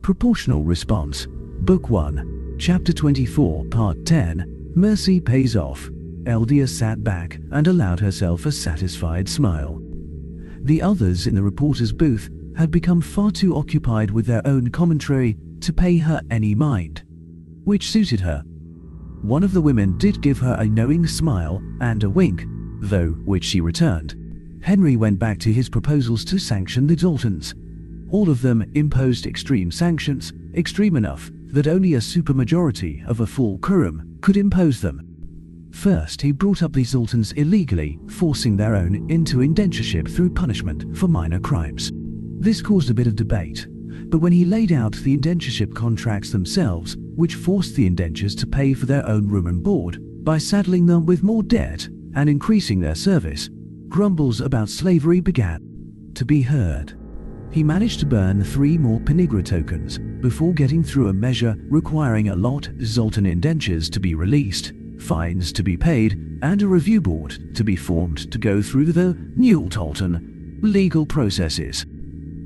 Proportional Response, Book 1, Chapter 24, Part 10, Mercy Pays Off. Eldia sat back and allowed herself a satisfied smile. The others in the reporter's booth had become far too occupied with their own commentary to pay her any mind, which suited her. One of the women did give her a knowing smile and a wink, though, which she returned. Henry went back to his proposals to sanction the Daltons. All of them imposed extreme sanctions, extreme enough that only a supermajority of a full quorum could impose them. First, he brought up the Daltons illegally, forcing their own into indentureship through punishment for minor crimes. This caused a bit of debate, but when he laid out the indentureship contracts themselves, which forced the indentures to pay for their own room and board by saddling them with more debt and increasing their service, grumbles about slavery began to be heard. He managed to burn 3 more Penigra tokens before getting through a measure requiring a lot Zoltan indentures to be released, fines to be paid, and a review board to be formed to go through the New Dalton legal processes.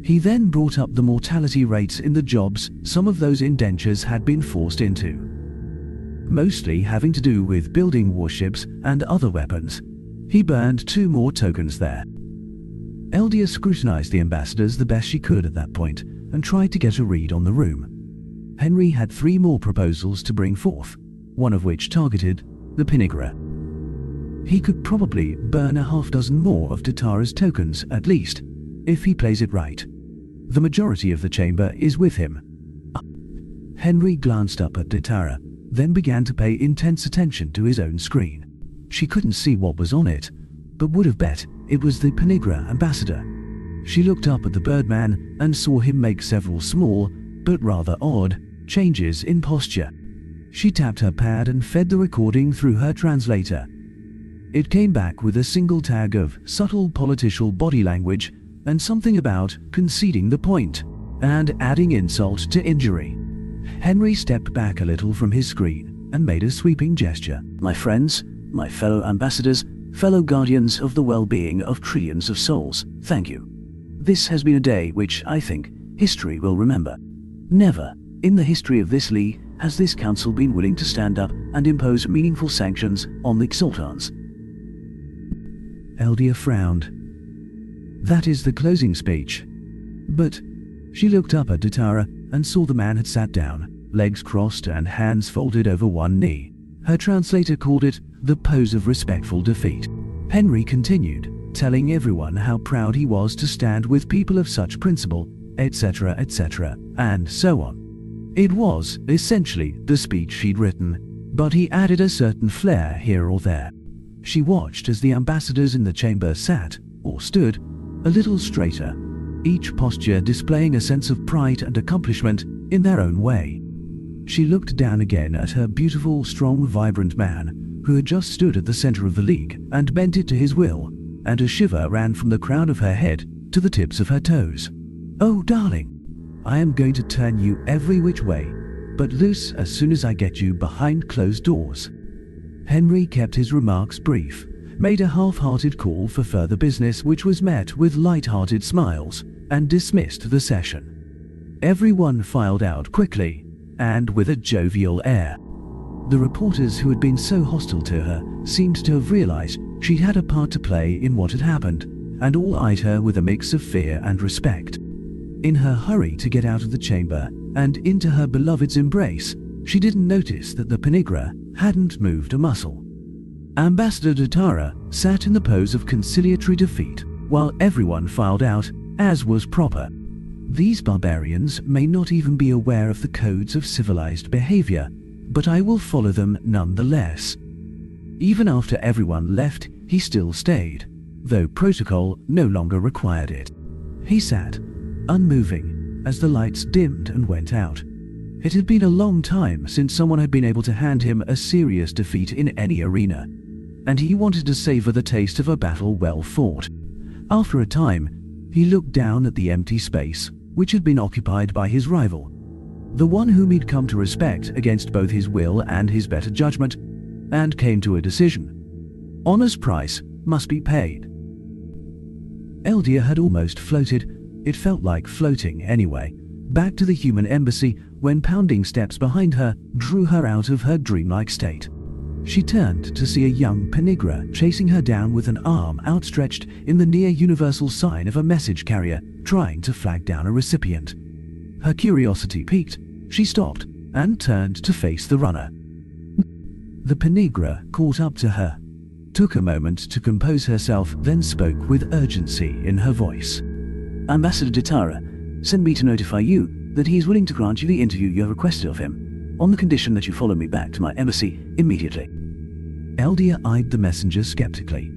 He then brought up the mortality rates in the jobs some of those indentures had been forced into, mostly having to do with building warships and other weapons. He burned 2 more tokens there. Eldia scrutinized the ambassadors the best she could at that point and tried to get a read on the room. Henry had 3 more proposals to bring forth, one of which targeted the Penigra. He could probably burn a half dozen more of Datara's tokens at least, if he plays it right. The majority of the chamber is with him. Henry glanced up at Datara, then began to pay intense attention to his own screen. She couldn't see what was on it, but would have bet it was the Penigra ambassador. She looked up at the Birdman and saw him make several small, but rather odd, changes in posture. She tapped her pad and fed the recording through her translator. It came back with a single tag of subtle political body language and something about conceding the point and adding insult to injury. Henry stepped back a little from his screen and made a sweeping gesture. My friends, my fellow ambassadors, fellow guardians of the well-being of trillions of souls, thank you. This has been a day which, I think, history will remember. Never, in the history of this league, has this council been willing to stand up and impose meaningful sanctions on the Xultans. Eldia frowned. That is the closing speech. But she looked up at Datara and saw the man had sat down, legs crossed and hands folded over one knee. Her translator called it the pose of respectful defeat. Henry continued, telling everyone how proud he was to stand with people of such principle, etc., etc., and so on. It was, essentially, the speech she'd written, but he added a certain flair here or there. She watched as the ambassadors in the chamber sat, or stood, a little straighter, each posture displaying a sense of pride and accomplishment in their own way. She looked down again at her beautiful, strong, vibrant man, who had just stood at the center of the league and bent it to his will, and a shiver ran from the crown of her head to the tips of her toes. Oh, darling, I am going to turn you every which way, but loose as soon as I get you behind closed doors. Henry kept his remarks brief, made a half-hearted call for further business which was met with light-hearted smiles, and dismissed the session. Everyone filed out quickly, and with a jovial air. The reporters who had been so hostile to her seemed to have realized she'd had a part to play in what had happened, and all eyed her with a mix of fear and respect. In her hurry to get out of the chamber and into her beloved's embrace, she didn't notice that the Penigra hadn't moved a muscle. Ambassador Datara sat in the pose of conciliatory defeat while everyone filed out, as was proper. These barbarians may not even be aware of the codes of civilized behavior, but I will follow them nonetheless. Even after everyone left, he still stayed, though protocol no longer required it. He sat, unmoving, as the lights dimmed and went out. It had been a long time since someone had been able to hand him a serious defeat in any arena, and he wanted to savor the taste of a battle well fought. After a time, he looked down at the empty space, which had been occupied by his rival, the one whom he'd come to respect against both his will and his better judgment, and came to a decision. Honor's price must be paid. Eldia had almost floated. It felt like floating anyway, back to the human embassy when pounding steps behind her drew her out of her dreamlike state. She turned to see a young Penigra chasing her down with an arm outstretched in the near-universal sign of a message carrier trying to flag down a recipient. Her curiosity piqued, she stopped and turned to face the runner. The Penigra caught up to her, took a moment to compose herself, then spoke with urgency in her voice. "Ambassador Ditara sent me to notify you that he is willing to grant you the interview you have requested of him, on the condition that you follow me back to my embassy immediately." Eldia eyed the messenger skeptically.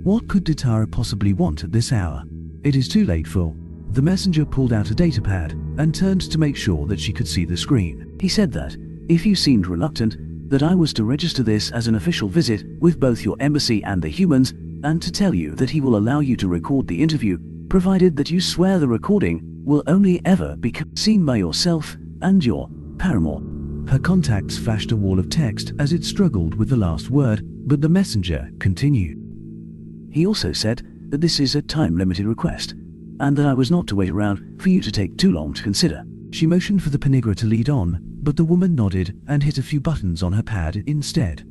What could Ditara possibly want at this hour? It is too late for... The messenger pulled out a datapad and turned to make sure that she could see the screen. "He said that, if you seemed reluctant, that I was to register this as an official visit with both your embassy and the humans, and to tell you that he will allow you to record the interview, provided that you swear the recording will only ever be seen by yourself and your paramour." Her contacts flashed a wall of text as it struggled with the last word, but the messenger continued. "He also said that this is a time-limited request, and that I was not to wait around for you to take too long to consider." She motioned for the Penigra to lead on, but the woman nodded and hit a few buttons on her pad instead.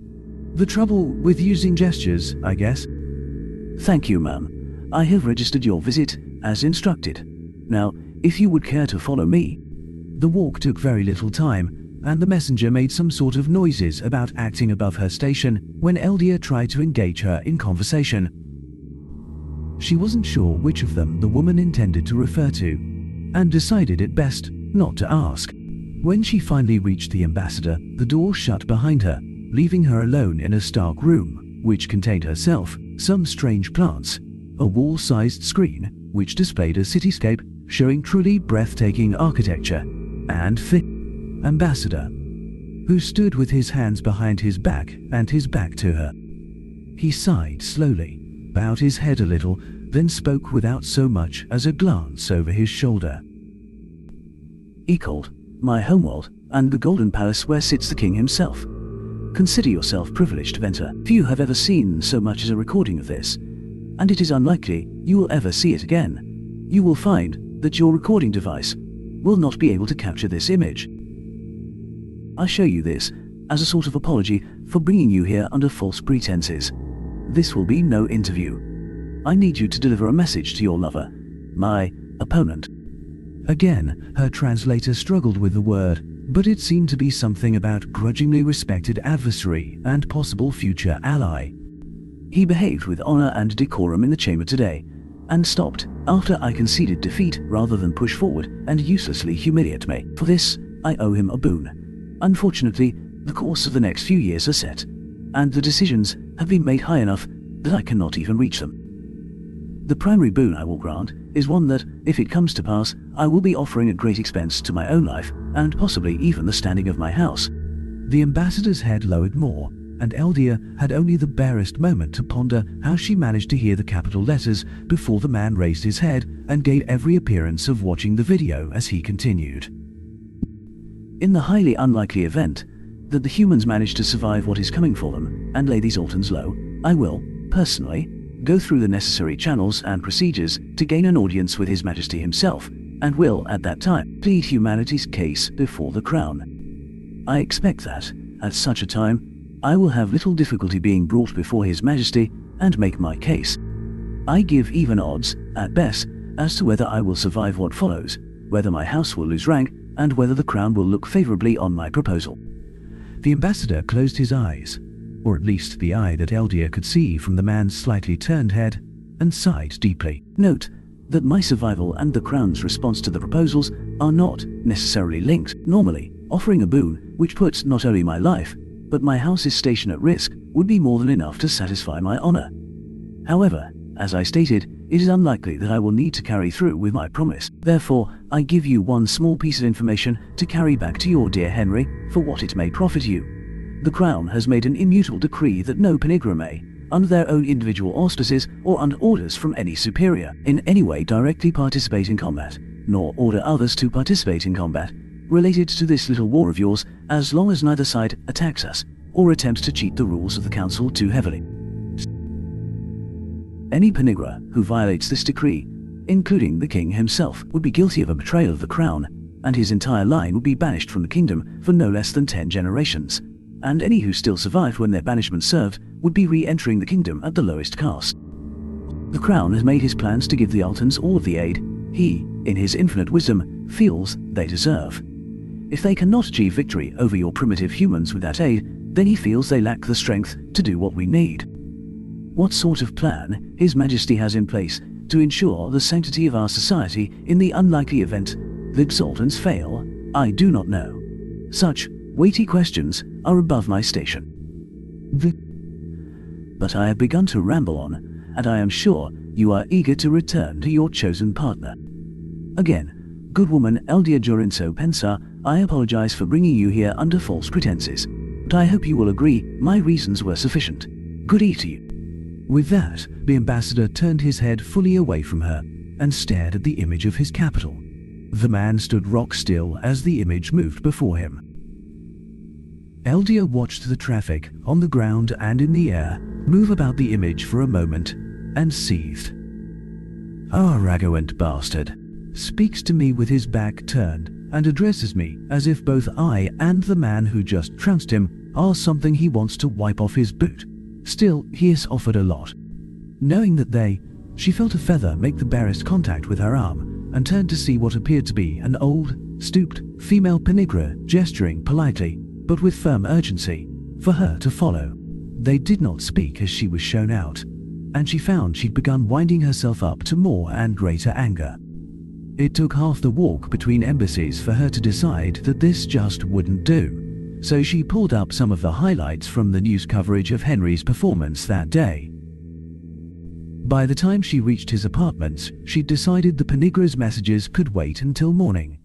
"The trouble with using gestures, I guess." "Thank you, ma'am. I have registered your visit as instructed. Now, if you would care to follow me." The walk took very little time, and the messenger made some sort of noises about acting above her station when Eldia tried to engage her in conversation. She wasn't sure which of them the woman intended to refer to, and decided it best not to ask. When she finally reached the ambassador, the door shut behind her, leaving her alone in a stark room, which contained herself, some strange plants, a wall-sized screen, which displayed a cityscape showing truly breathtaking architecture, and the ambassador, who stood with his hands behind his back and his back to her. He sighed slowly, bowed his head a little, then spoke without so much as a glance over his shoulder. "Ecold, my homeworld, and the Golden Palace where sits the king himself. Consider yourself privileged to enter. Few have ever seen so much as a recording of this, and it is unlikely you will ever see it again. You will find that your recording device will not be able to capture this image. I show you this as a sort of apology for bringing you here under false pretenses. This will be no interview. I need you to deliver a message to your lover, my opponent." Again, her translator struggled with the word, but it seemed to be something about grudgingly respected adversary and possible future ally. "He behaved with honor and decorum in the chamber today, and stopped after I conceded defeat rather than push forward and uselessly humiliate me. For this, I owe him a boon. Unfortunately, the course of the next few years are set, and the decisions have been made high enough that I cannot even reach them. The primary boon I will grant is one that, if it comes to pass, I will be offering at great expense to my own life, and possibly even the standing of my house." The ambassador's head lowered more, and Eldia had only the barest moment to ponder how she managed to hear the capital letters before the man raised his head and gave every appearance of watching the video as he continued. "In the highly unlikely event that the humans manage to survive what is coming for them and lay these Altons low, I will, personally, go through the necessary channels and procedures to gain an audience with His Majesty himself, and will, at that time, plead humanity's case before the Crown. I expect that, at such a time, I will have little difficulty being brought before His Majesty and make my case. I give even odds, at best, as to whether I will survive what follows, whether my house will lose rank, and whether the Crown will look favorably on my proposal." The ambassador closed his eyes, or at least the eye that Eldia could see from the man's slightly turned head, and sighed deeply. "Note that my survival and the Crown's response to the proposals are not necessarily linked. Normally, offering a boon which puts not only my life, but my house's station at risk would be more than enough to satisfy my honor. However, as I stated, it is unlikely that I will need to carry through with my promise. Therefore, I give you one small piece of information to carry back to your dear Henry, for what it may profit you. The Crown has made an immutable decree that no Penigra may, under their own individual auspices or under orders from any superior, in any way directly participate in combat, nor order others to participate in combat, related to this little war of yours, as long as neither side attacks us, or attempts to cheat the rules of the Council too heavily. Any Penigra who violates this decree, including the King himself, would be guilty of a betrayal of the Crown, and his entire line would be banished from the kingdom for no less than 10 generations, and any who still survived when their banishment served would be re-entering the kingdom at the lowest caste. The Crown has made his plans to give the Altans all of the aid he, in his infinite wisdom, feels they deserve. If they cannot achieve victory over your primitive humans with that aid, then he feels they lack the strength to do what we need. What sort of plan His Majesty has in place to ensure the sanctity of our society in the unlikely event the Sultans fail, I do not know. Such weighty questions are above my station. But I have begun to ramble on, and I am sure you are eager to return to your chosen partner. Again, good woman Eldia Jorinso Pensa, I apologize for bringing you here under false pretenses, but I hope you will agree my reasons were sufficient. Good eve to you. With that, the ambassador turned his head fully away from her and stared at the image of his capital. The man stood rock still as the image moved before him. Eldia watched the traffic on the ground and in the air move about the image for a moment and seethed. "Ah, arrogant bastard, speaks to me with his back turned and addresses me as if both I and the man who just trounced him are something he wants to wipe off his boot. Still, he has offered a lot." Knowing that she felt a feather make the barest contact with her arm and turned to see what appeared to be an old, stooped female penigra gesturing politely, but with firm urgency, for her to follow. They did not speak as she was shown out, and she found she'd begun winding herself up to more and greater anger. It took half the walk between embassies for her to decide that this just wouldn't do, so she pulled up some of the highlights from the news coverage of Henry's performance that day. By the time she reached his apartments, she'd decided the Penigra's messages could wait until morning.